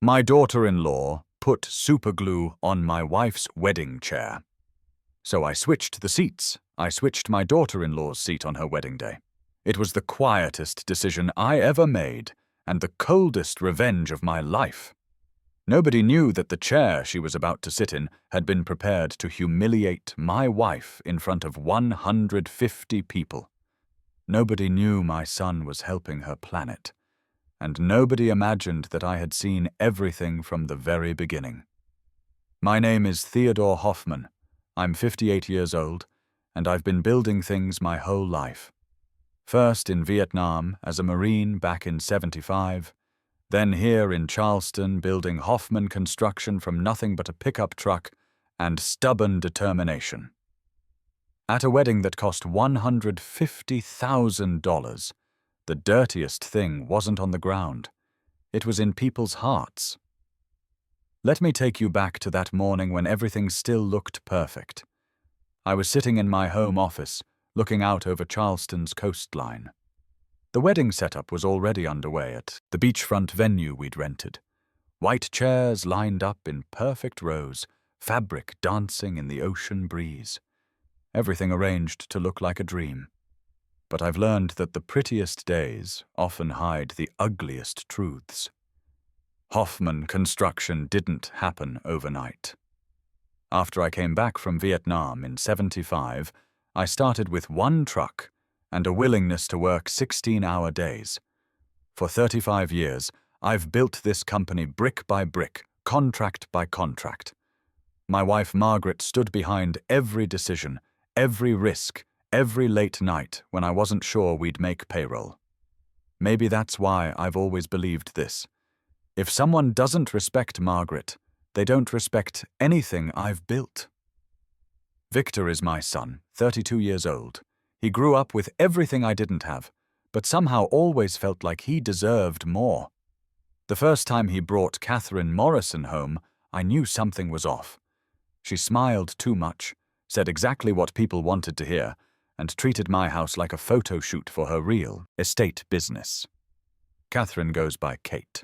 My daughter-in-law put superglue on my wife's wedding chair. So I switched the seats. I switched my daughter-in-law's seat on her wedding day. It was the quietest decision I ever made and the coldest revenge of my life. Nobody knew that the chair she was about to sit in had been prepared to humiliate my wife in front of 150 people. Nobody knew my son was helping her plan it, and nobody imagined that I had seen everything from the very beginning. My name is Theodore Hoffman. I'm 58 years old, and I've been building things my whole life. First in Vietnam as a Marine back in '75, then here in Charleston building Hoffman Construction from nothing but a pickup truck and stubborn determination. At a wedding that cost $150,000, the dirtiest thing wasn't on the ground. It was in people's hearts. Let me take you back to that morning when everything still looked perfect. I was sitting in my home office, looking out over Charleston's coastline. The wedding setup was already underway at the beachfront venue we'd rented. White chairs lined up in perfect rows, fabric dancing in the ocean breeze. Everything arranged to look like a dream. But I've learned that the prettiest days often hide the ugliest truths. Hoffman Construction didn't happen overnight. After I came back from Vietnam in '75, I started with one truck and a willingness to work 16-hour days. For 35 years, I've built this company brick by brick, contract by contract. My wife Margaret stood behind every decision, every risk, every late night when I wasn't sure we'd make payroll. Maybe that's why I've always believed this. If someone doesn't respect Margaret, they don't respect anything I've built. Victor is my son, 32 years old. He grew up with everything I didn't have, but somehow always felt like he deserved more. The first time he brought Catherine Morrison home, I knew something was off. She smiled too much, said exactly what people wanted to hear, and treated my house like a photo shoot for her real estate business. Catherine goes by Kate.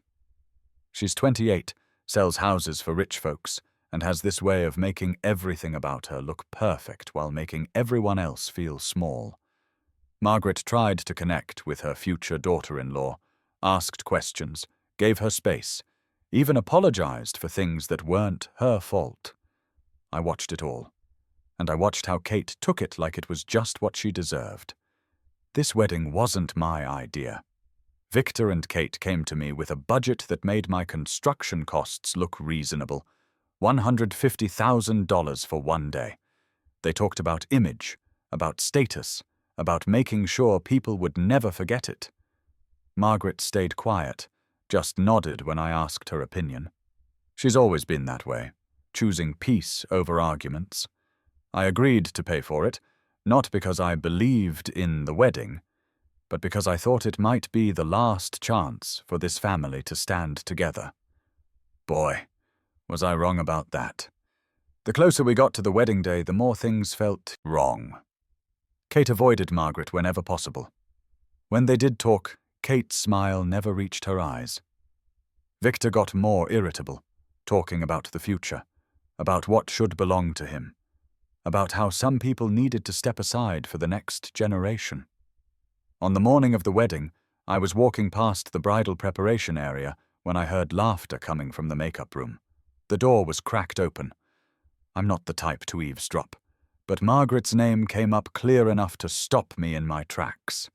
She's 28, sells houses for rich folks, and has this way of making everything about her look perfect while making everyone else feel small. Margaret tried to connect with her future daughter-in-law, asked questions, gave her space, even apologized for things that weren't her fault. I watched it all, and I watched how Kate took it like it was just what she deserved. This wedding wasn't my idea. Victor and Kate came to me with a budget that made my construction costs look reasonable. $150,000 for one day. They talked about image, about status, about making sure people would never forget it. Margaret stayed quiet, just nodded when I asked her opinion. She's always been that way, choosing peace over arguments. I agreed to pay for it, not because I believed in the wedding, but because I thought it might be the last chance for this family to stand together. Boy, was I wrong about that. The closer we got to the wedding day, the more things felt wrong. Kate avoided Margaret whenever possible. When they did talk, Kate's smile never reached her eyes. Victor got more irritable, talking about the future, about what should belong to him, about how some people needed to step aside for the next generation. On the morning of the wedding, I was walking past the bridal preparation area when I heard laughter coming from the makeup room. The door was cracked open. I'm not the type to eavesdrop, but Margaret's name came up clear enough to stop me in my tracks.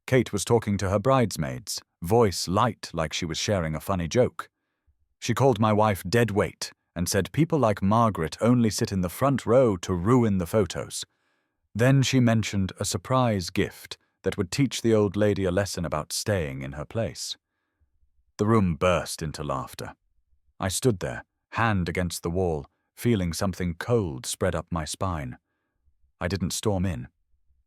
Kate was talking to her bridesmaids, voice light like she was sharing a funny joke. She called my wife dead weight and said people like Margaret only sit in the front row to ruin the photos. Then she mentioned a surprise gift that would teach the old lady a lesson about staying in her place. The room burst into laughter. I stood there, hand against the wall, feeling something cold spread up my spine. I didn't storm in.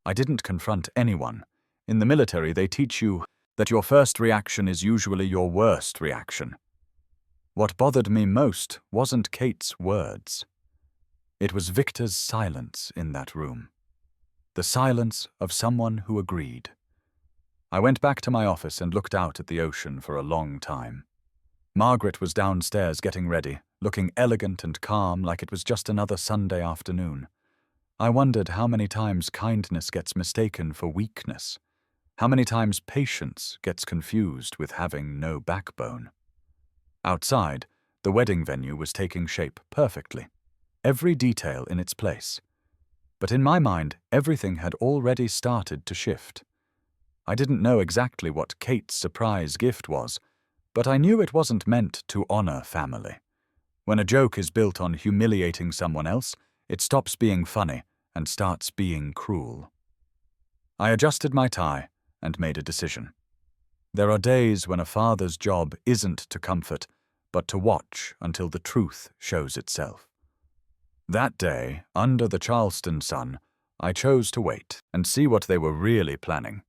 I didn't confront anyone. In the military, they teach you that your first reaction is usually your worst reaction. What bothered me most wasn't Kate's words. It was Victor's silence in that room. The silence of someone who agreed. I went back to my office and looked out at the ocean for a long time. Margaret was downstairs getting ready, looking elegant and calm like it was just another Sunday afternoon. I wondered how many times kindness gets mistaken for weakness, how many times patience gets confused with having no backbone. Outside, the wedding venue was taking shape perfectly, every detail in its place. But in my mind, everything had already started to shift. I didn't know exactly what Kate's surprise gift was, but I knew it wasn't meant to honor family. When a joke is built on humiliating someone else, it stops being funny and starts being cruel. I adjusted my tie and made a decision. There are days when a father's job isn't to comfort, but to watch until the truth shows itself. That day, under the Charleston sun, I chose to wait and see what they were really planning.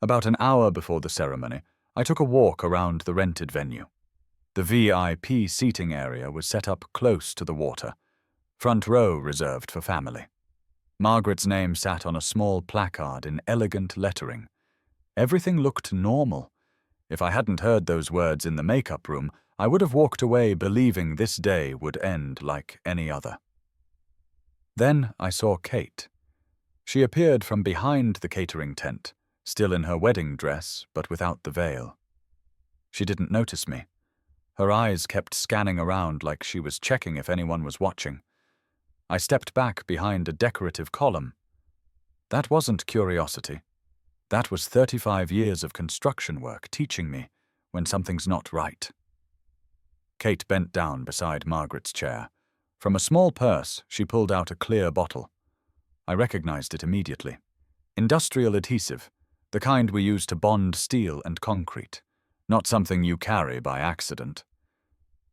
About an hour before the ceremony, I took a walk around the rented venue. The VIP seating area was set up close to the water, front row reserved for family. Margaret's name sat on a small placard in elegant lettering. Everything looked normal. If I hadn't heard those words in the makeup room, I would have walked away believing this day would end like any other. Then I saw Kate. She appeared from behind the catering tent, still in her wedding dress but without the veil. She didn't notice me. Her eyes kept scanning around like she was checking if anyone was watching. I stepped back behind a decorative column. That wasn't curiosity. That was 35 years of construction work teaching me when something's not right. Kate bent down beside Margaret's chair. From a small purse, she pulled out a clear bottle. I recognized it immediately. Industrial adhesive, the kind we use to bond steel and concrete, not something you carry by accident.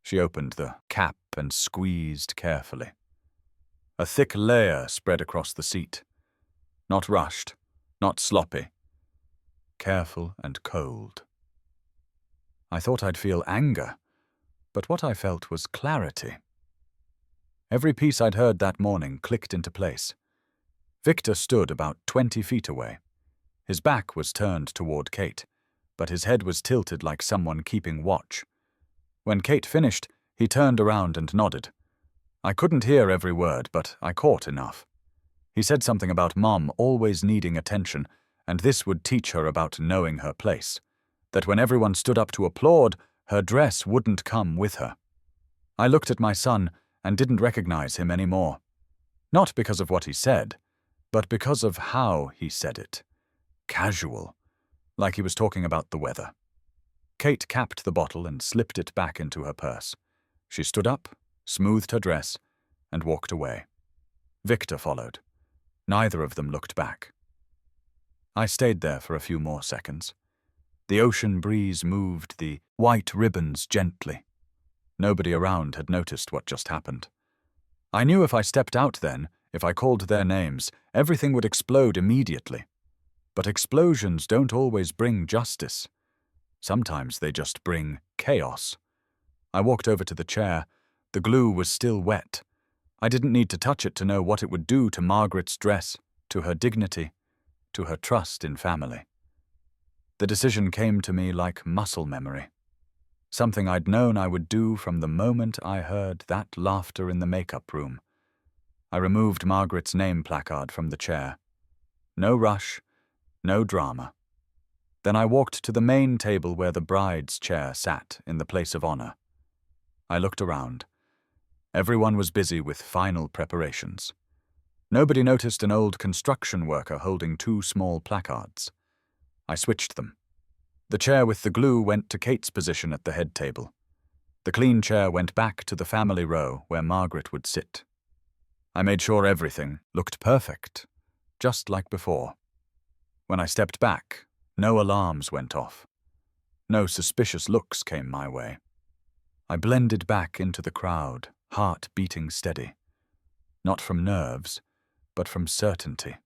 She opened the cap and squeezed carefully. A thick layer spread across the seat. Not rushed, not sloppy. Careful and cold. I thought I'd feel anger, but what I felt was clarity. Every piece I'd heard that morning clicked into place. Victor stood about 20 feet away. His back was turned toward Kate, but his head was tilted like someone keeping watch. When Kate finished, he turned around and nodded. I couldn't hear every word, but I caught enough. He said something about Mom always needing attention, and this would teach her about knowing her place. That when everyone stood up to applaud, her dress wouldn't come with her. I looked at my son and didn't recognize him anymore. Not because of what he said, but because of how he said it. Casual, like he was talking about the weather. Kate capped the bottle and slipped it back into her purse. She stood up, smoothed her dress, and walked away. Victor followed. Neither of them looked back. I stayed there for a few more seconds. The ocean breeze moved the white ribbons gently. Nobody around had noticed what just happened. I knew if I stepped out then, if I called their names, everything would explode immediately. But explosions don't always bring justice. Sometimes they just bring chaos. I walked over to the chair. The glue was still wet. I didn't need to touch it to know what it would do to Margaret's dress, to her dignity, to her trust in family. The decision came to me like muscle memory. Something I'd known I would do from the moment I heard that laughter in the makeup room. I removed Margaret's name placard from the chair. No rush, no drama. Then I walked to the main table where the bride's chair sat in the place of honor. I looked around. Everyone was busy with final preparations. Nobody noticed an old construction worker holding 2 small placards. I switched them. The chair with the glue went to Kate's position at the head table. The clean chair went back to the family row where Margaret would sit. I made sure everything looked perfect, just like before. When I stepped back, no alarms went off. No suspicious looks came my way. I blended back into the crowd, heart beating steady. Not from nerves, but from certainty.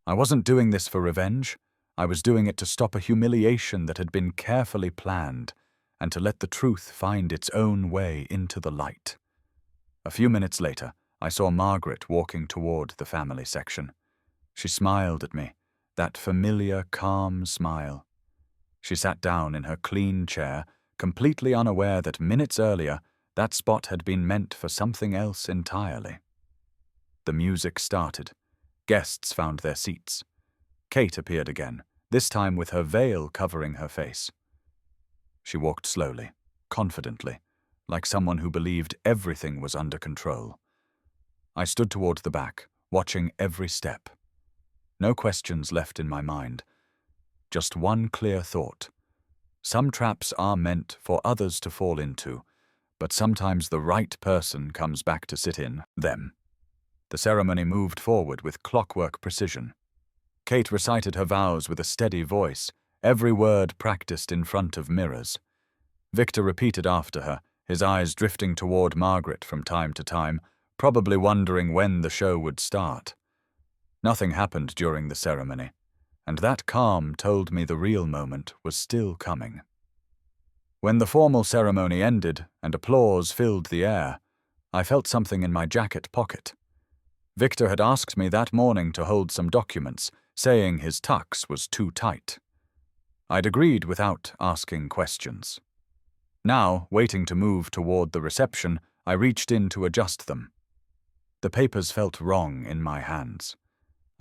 I wasn't doing this for revenge. I was doing it to stop a humiliation that had been carefully planned and to let the truth find its own way into the light. A few minutes later, I saw Margaret walking toward the family section. She smiled at me, that familiar, calm smile. She sat down in her clean chair, completely unaware that minutes earlier that spot had been meant for something else entirely. The music started. Guests found their seats. Kate appeared again, this time with her veil covering her face. She walked slowly, confidently, like someone who believed everything was under control. I stood toward the back, watching every step. No questions left in my mind. Just one clear thought. Some traps are meant for others to fall into, but sometimes the right person comes back to sit in them. The ceremony moved forward with clockwork precision. Kate recited her vows with a steady voice, every word practiced in front of mirrors. Victor repeated after her, his eyes drifting toward Margaret from time to time, probably wondering when the show would start. Nothing happened during the ceremony, and that calm told me the real moment was still coming. When the formal ceremony ended and applause filled the air, I felt something in my jacket pocket. Victor had asked me that morning to hold some documents, saying his tux was too tight. I'd agreed without asking questions. Now, waiting to move toward the reception, I reached in to adjust them. The papers felt wrong in my hands.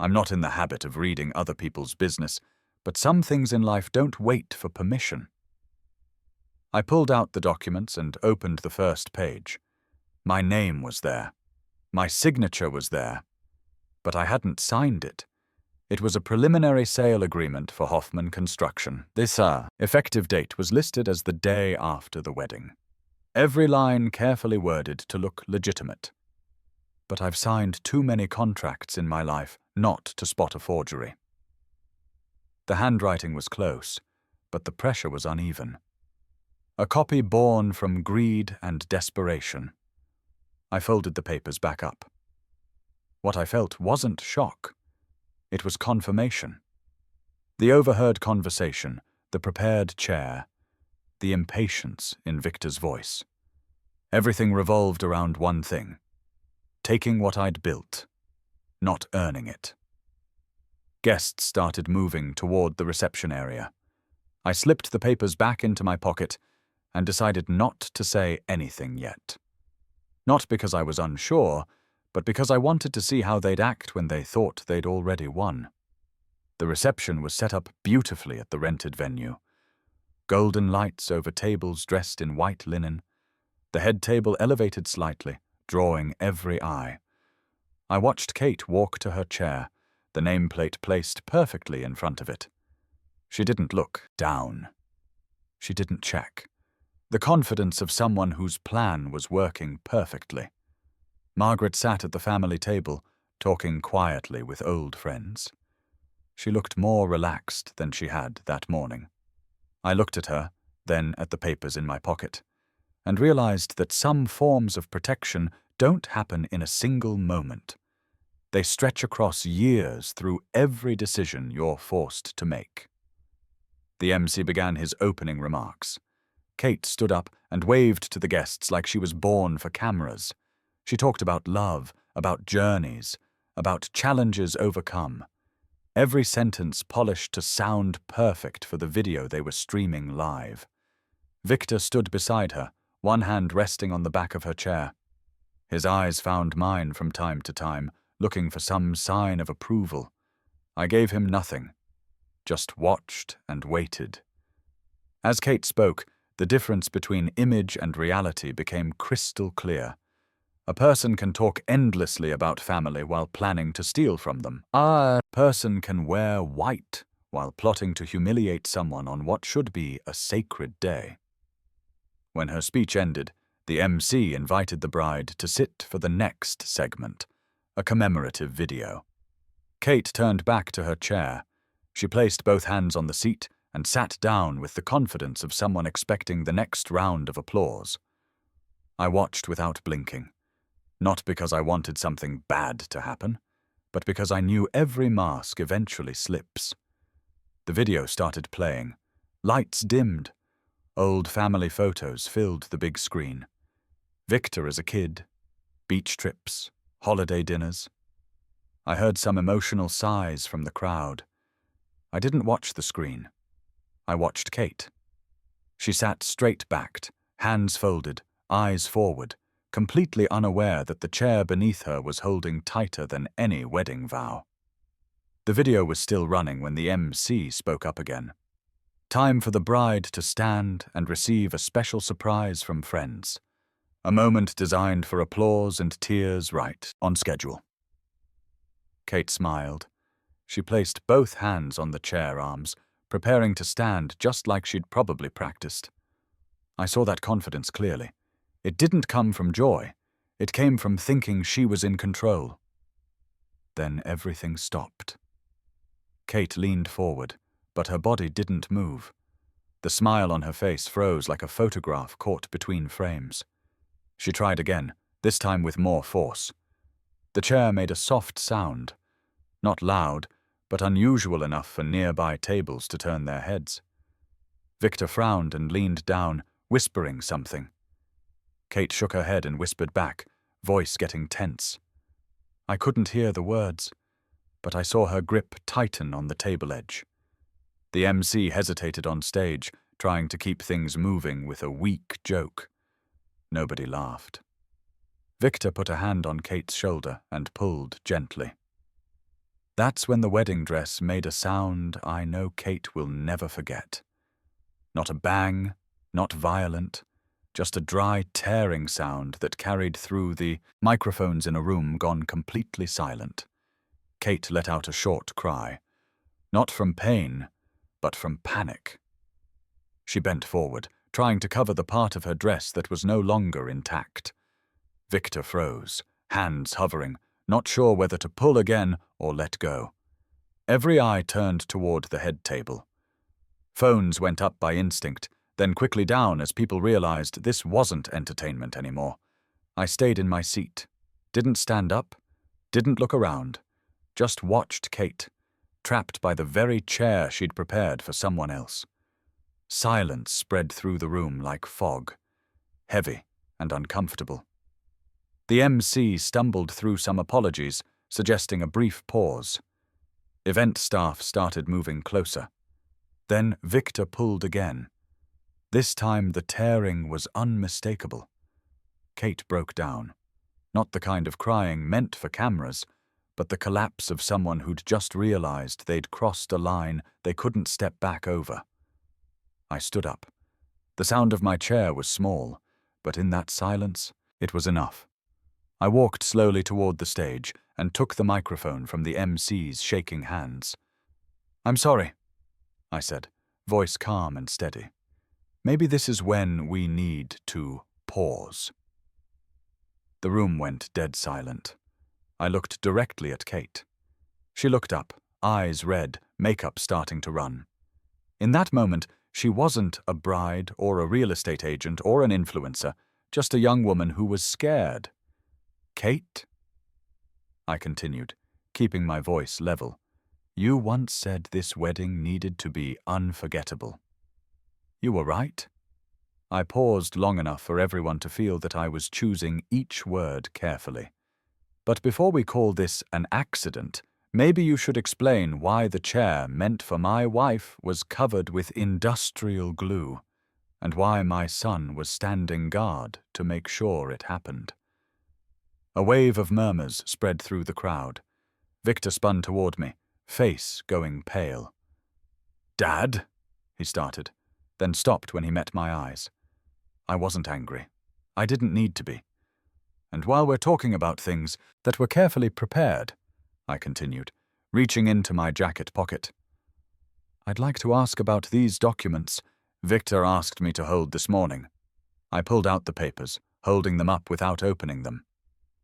I'm not in the habit of reading other people's business, but some things in life don't wait for permission. I pulled out the documents and opened the first page. My name was there. My signature was there. But I hadn't signed it. It was a preliminary sale agreement for Hoffman Construction. This effective date was listed as the day after the wedding. Every line carefully worded to look legitimate. But I've signed too many contracts in my life not to spot a forgery. The handwriting was close, but the pressure was uneven. A copy born from greed and desperation. I folded the papers back up. What I felt wasn't shock. It was confirmation. The overheard conversation, the prepared chair, the impatience in Victor's voice. Everything revolved around one thing: taking what I'd built, not earning it. Guests started moving toward the reception area. I slipped the papers back into my pocket and decided not to say anything yet. Not because I was unsure, but because I wanted to see how they'd act when they thought they'd already won. The reception was set up beautifully at the rented venue. Golden lights over tables dressed in white linen. The head table elevated slightly, drawing every eye. I watched Kate walk to her chair, the nameplate placed perfectly in front of it. She didn't look down. She didn't check. The confidence of someone whose plan was working perfectly. Margaret sat at the family table, talking quietly with old friends. She looked more relaxed than she had that morning. I looked at her, then at the papers in my pocket, and realized that some forms of protection don't happen in a single moment. They stretch across years through every decision you're forced to make. The MC began his opening remarks. Kate stood up and waved to the guests like she was born for cameras. She talked about love, about journeys, about challenges overcome. Every sentence polished to sound perfect for the video they were streaming live. Victor stood beside her, one hand resting on the back of her chair. His eyes found mine from time to time, looking for some sign of approval. I gave him nothing, just watched and waited. As Kate spoke, the difference between image and reality became crystal clear. A person can talk endlessly about family while planning to steal from them. A person can wear white while plotting to humiliate someone on what should be a sacred day. When her speech ended, the MC invited the bride to sit for the next segment, a commemorative video. Kate turned back to her chair. She placed both hands on the seat and sat down with the confidence of someone expecting the next round of applause. I watched without blinking, not because I wanted something bad to happen, but because I knew every mask eventually slips. The video started playing. Lights dimmed. Old family photos filled the big screen. Victor as a kid, beach trips, holiday dinners. I heard some emotional sighs from the crowd. I didn't watch the screen. I watched Kate. She sat straight-backed, hands folded, eyes forward, completely unaware that the chair beneath her was holding tighter than any wedding vow. The video was still running when the MC spoke up again. Time for the bride to stand and receive a special surprise from friends. A moment designed for applause and tears, right on schedule. Kate smiled. She placed both hands on the chair arms, preparing to stand just like she'd probably practiced. I saw that confidence clearly. It didn't come from joy. It came from thinking she was in control. Then everything stopped. Kate leaned forward, but her body didn't move. The smile on her face froze like a photograph caught between frames. She tried again, this time with more force. The chair made a soft sound, not loud, but unusual enough for nearby tables to turn their heads. Victor frowned and leaned down, whispering something. Kate shook her head and whispered back, voice getting tense. I couldn't hear the words, but I saw her grip tighten on the table edge. The MC hesitated on stage, trying to keep things moving with a weak joke. Nobody laughed. Victor put a hand on Kate's shoulder and pulled gently. That's when the wedding dress made a sound I know Kate will never forget. Not a bang, not violent, just a dry, tearing sound that carried through the microphones in a room gone completely silent. Kate let out a short cry, not from pain, but from panic. She bent forward, trying to cover the part of her dress that was no longer intact. Victor froze, hands hovering, not sure whether to pull again or let go. Every eye turned toward the head table. Phones went up by instinct, then quickly down as people realized this wasn't entertainment anymore. I stayed in my seat, didn't stand up, didn't look around, just watched Kate, trapped by the very chair she'd prepared for someone else. Silence spread through the room like fog, heavy and uncomfortable. The MC stumbled through some apologies, suggesting a brief pause. Event staff started moving closer. Then Victor pulled again. This time the tearing was unmistakable. Kate broke down. Not the kind of crying meant for cameras, but the collapse of someone who'd just realized they'd crossed a line they couldn't step back over. I stood up. The sound of my chair was small, but in that silence, it was enough. I walked slowly toward the stage and took the microphone from the MC's shaking hands. I'm sorry, I said, voice calm and steady. Maybe this is when we need to pause. The room went dead silent. I looked directly at Kate. She looked up, eyes red, makeup starting to run. In that moment, she wasn't a bride or a real estate agent or an influencer, just a young woman who was scared. Kate? I continued, keeping my voice level. You once said this wedding needed to be unforgettable. You were right. I paused long enough for everyone to feel that I was choosing each word carefully. But before we call this an accident, maybe you should explain why the chair meant for my wife was covered with industrial glue, and why my son was standing guard to make sure it happened. A wave of murmurs spread through the crowd. Victor spun toward me, face going pale. Dad? He started, then stopped when he met my eyes. I wasn't angry. I didn't need to be. And while we're talking about things that were carefully prepared, I continued, reaching into my jacket pocket, I'd like to ask about these documents Victor asked me to hold this morning. I pulled out the papers, holding them up without opening them.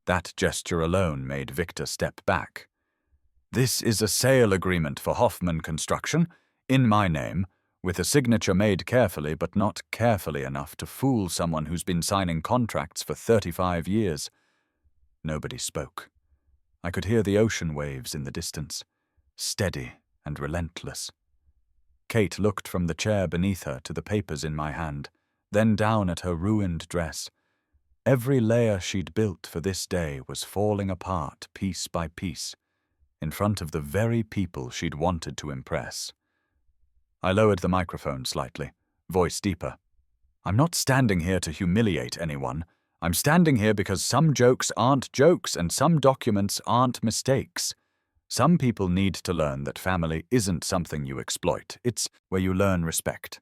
That gesture alone made Victor step back. This is a sale agreement for Hoffman Construction, in my name, with a signature made carefully but not carefully enough to fool someone who's been signing contracts for 35 years. Nobody spoke. I could hear the ocean waves in the distance, steady and relentless. Kate looked from the chair beneath her to the papers in my hand, then down at her ruined dress. Every layer she'd built for this day was falling apart piece by piece, in front of the very people she'd wanted to impress. I lowered the microphone slightly, voice deeper, I'm not standing here to humiliate anyone. I'm standing here because some jokes aren't jokes and some documents aren't mistakes. Some people need to learn that family isn't something you exploit. It's where you learn respect.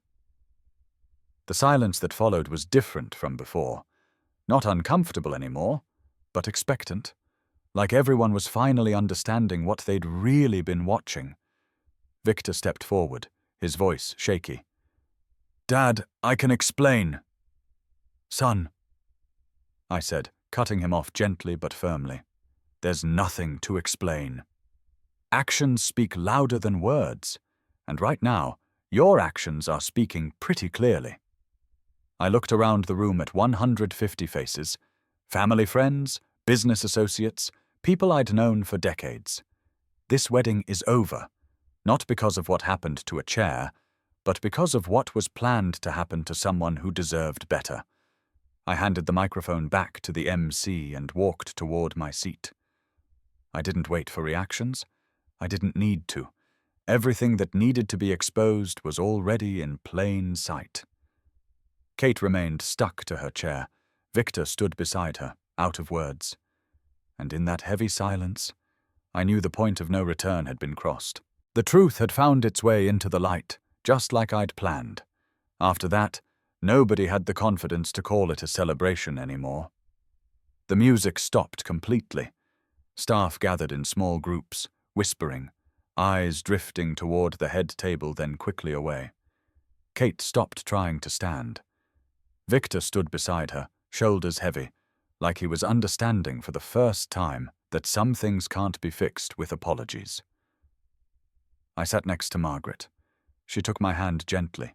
The silence that followed was different from before. Not uncomfortable anymore, but expectant. Like everyone was finally understanding what they'd really been watching. Victor stepped forward, his voice shaky. "Dad, I can explain." "Son," I said, cutting him off gently but firmly. "There's nothing to explain. Actions speak louder than words, and right now, your actions are speaking pretty clearly." I looked around the room at 150 faces, family friends, business associates, people I'd known for decades. This wedding is over, not because of what happened to a chair, but because of what was planned to happen to someone who deserved better. I handed the microphone back to the MC and walked toward my seat. I didn't wait for reactions. I didn't need to. Everything that needed to be exposed was already in plain sight. Kate remained stuck to her chair. Victor stood beside her, out of words. And in that heavy silence, I knew the point of no return had been crossed. The truth had found its way into the light, just like I'd planned. After that, nobody had the confidence to call it a celebration anymore. The music stopped completely. Staff gathered in small groups, whispering, eyes drifting toward the head table, then quickly away. Kate stopped trying to stand. Victor stood beside her, shoulders heavy, like he was understanding for the first time that some things can't be fixed with apologies. I sat next to Margaret. She took my hand gently.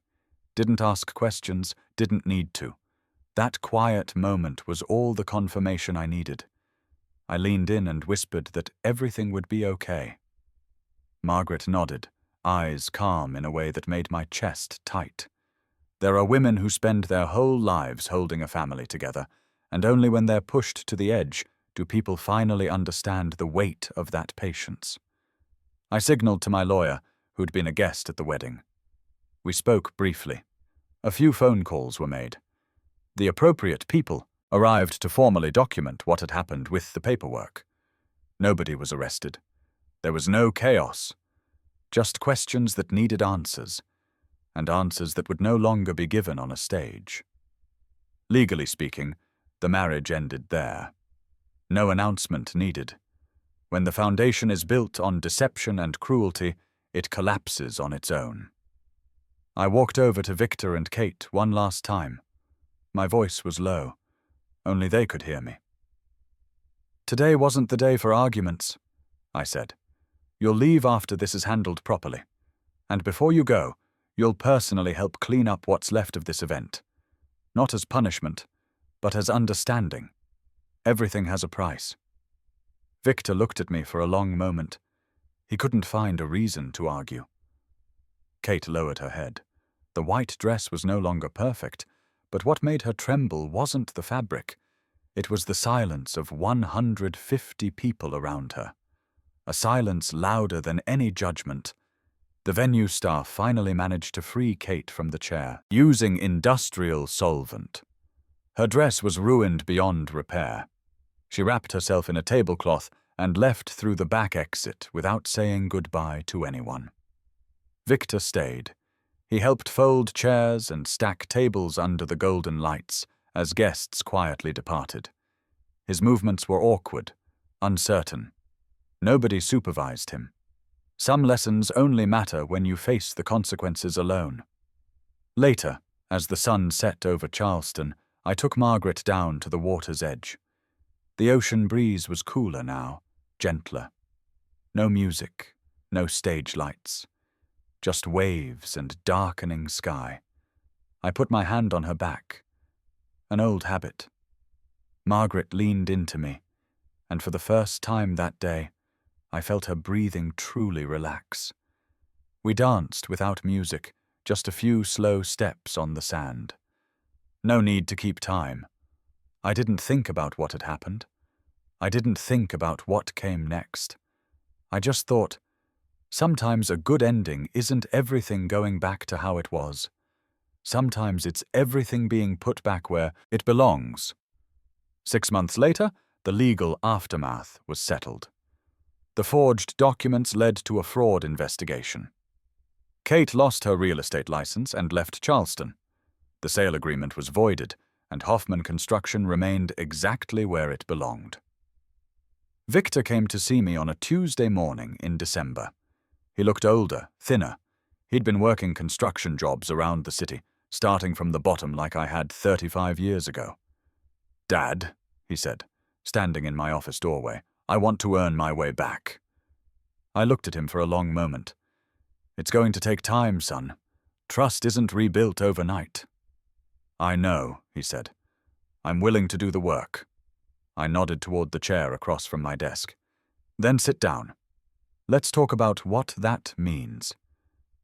Didn't ask questions, didn't need to. That quiet moment was all the confirmation I needed. I leaned in and whispered that everything would be okay. Margaret nodded, eyes calm in a way that made my chest tight. There are women who spend their whole lives holding a family together, and only when they're pushed to the edge do people finally understand the weight of that patience. I signaled to my lawyer, who'd been a guest at the wedding. We spoke briefly. A few phone calls were made. The appropriate people arrived to formally document what had happened with the paperwork. Nobody was arrested. There was no chaos. Just questions that needed answers, and answers that would no longer be given on a stage. Legally speaking, the marriage ended there. No announcement needed. When the foundation is built on deception and cruelty, it collapses on its own. I walked over to Victor and Kate one last time. My voice was low. Only they could hear me. "Today wasn't the day for arguments," I said. "You'll leave after this is handled properly. And before you go, you'll personally help clean up what's left of this event. Not as punishment, but as understanding. Everything has a price." Victor looked at me for a long moment. He couldn't find a reason to argue. Kate lowered her head. The white dress was no longer perfect, but what made her tremble wasn't the fabric. It was the silence of 150 people around her. A silence louder than any judgment. The venue staff finally managed to free Kate from the chair, using industrial solvent. Her dress was ruined beyond repair. She wrapped herself in a tablecloth and left through the back exit without saying goodbye to anyone. Victor stayed. He helped fold chairs and stack tables under the golden lights as guests quietly departed. His movements were awkward, uncertain. Nobody supervised him. Some lessons only matter when you face the consequences alone. Later, as the sun set over Charleston, I took Margaret down to the water's edge. The ocean breeze was cooler now, gentler. No music, no stage lights. Just waves and darkening sky. I put my hand on her back. An old habit. Margaret leaned into me, and for the first time that day, I felt her breathing truly relax. We danced without music, just a few slow steps on the sand. No need to keep time. I didn't think about what had happened. I didn't think about what came next. I just thought, sometimes a good ending isn't everything going back to how it was. Sometimes it's everything being put back where it belongs. 6 months later, the legal aftermath was settled. The forged documents led to a fraud investigation. Kate lost her real estate license and left Charleston. The sale agreement was voided, and Hoffman Construction remained exactly where it belonged. Victor came to see me on a Tuesday morning in December. He looked older, thinner. He'd been working construction jobs around the city, starting from the bottom like I had 35 years ago. "Dad," he said, standing in my office doorway, "I want to earn my way back." I looked at him for a long moment. "It's going to take time, son. Trust isn't rebuilt overnight." "I know," he said. "I'm willing to do the work." I nodded toward the chair across from my desk. "Then sit down. Let's talk about what that means."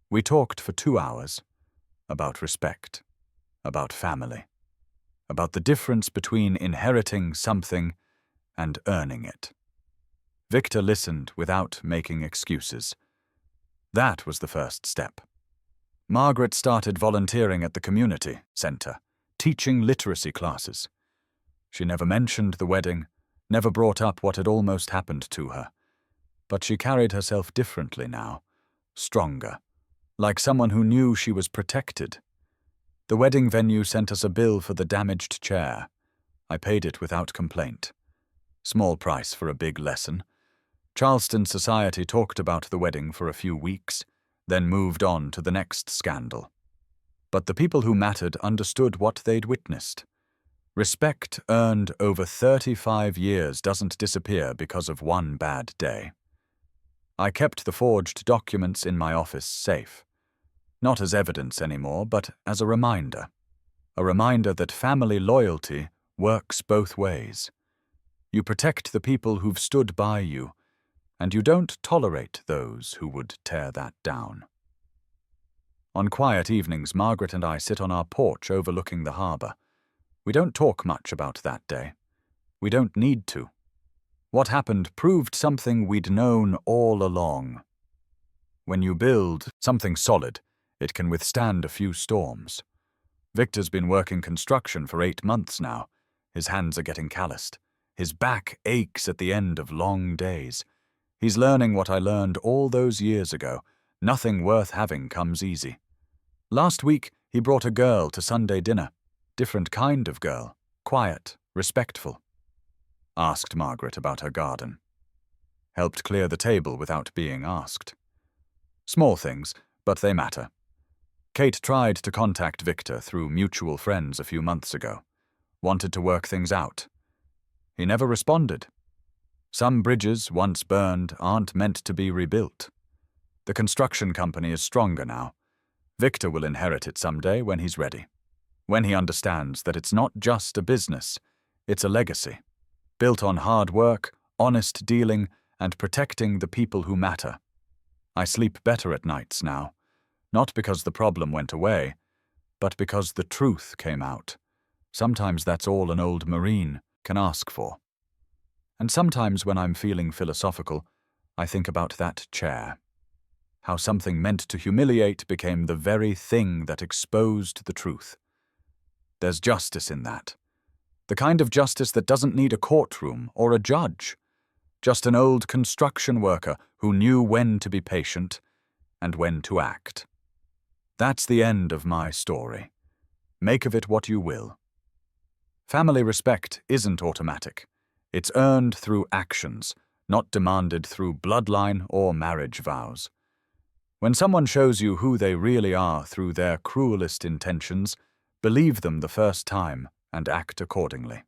We talked for 2 hours. About respect. About family. About the difference between inheriting something and earning it. Victor listened without making excuses. That was the first step. Margaret started volunteering at the community center, teaching literacy classes. She never mentioned the wedding, never brought up what had almost happened to her. But she carried herself differently now, stronger, like someone who knew she was protected. The wedding venue sent us a bill for the damaged chair. I paid it without complaint. Small price for a big lesson. Charleston society talked about the wedding for a few weeks, then moved on to the next scandal. But the people who mattered understood what they'd witnessed. Respect earned over 35 years doesn't disappear because of one bad day. I kept the forged documents in my office safe. Not as evidence anymore, but as a reminder. A reminder that family loyalty works both ways. You protect the people who've stood by you, and you don't tolerate those who would tear that down. On quiet evenings, Margaret and I sit on our porch overlooking the harbor. We don't talk much about that day. We don't need to. What happened proved something we'd known all along. When you build something solid, it can withstand a few storms. Victor's been working construction for 8 months now. His hands are getting calloused. His back aches at the end of long days. He's learning what I learned all those years ago. Nothing worth having comes easy. Last week, he brought a girl to Sunday dinner. Different kind of girl. Quiet, respectful. Asked Margaret about her garden. Helped clear the table without being asked. Small things, but they matter. Kate tried to contact Victor through mutual friends a few months ago. Wanted to work things out. He never responded. Some bridges, once burned, aren't meant to be rebuilt. The construction company is stronger now. Victor will inherit it someday when he's ready. When he understands that it's not just a business, it's a legacy. Built on hard work, honest dealing, and protecting the people who matter. I sleep better at nights now. Not because the problem went away, but because the truth came out. Sometimes that's all an old Marine can ask for. And sometimes when I'm feeling philosophical, I think about that chair. How something meant to humiliate became the very thing that exposed the truth. There's justice in that. The kind of justice that doesn't need a courtroom or a judge. Just an old construction worker who knew when to be patient and when to act. That's the end of my story. Make of it what you will. Family respect isn't automatic. It's earned through actions, not demanded through bloodline or marriage vows. When someone shows you who they really are through their cruelest intentions, believe them the first time and act accordingly.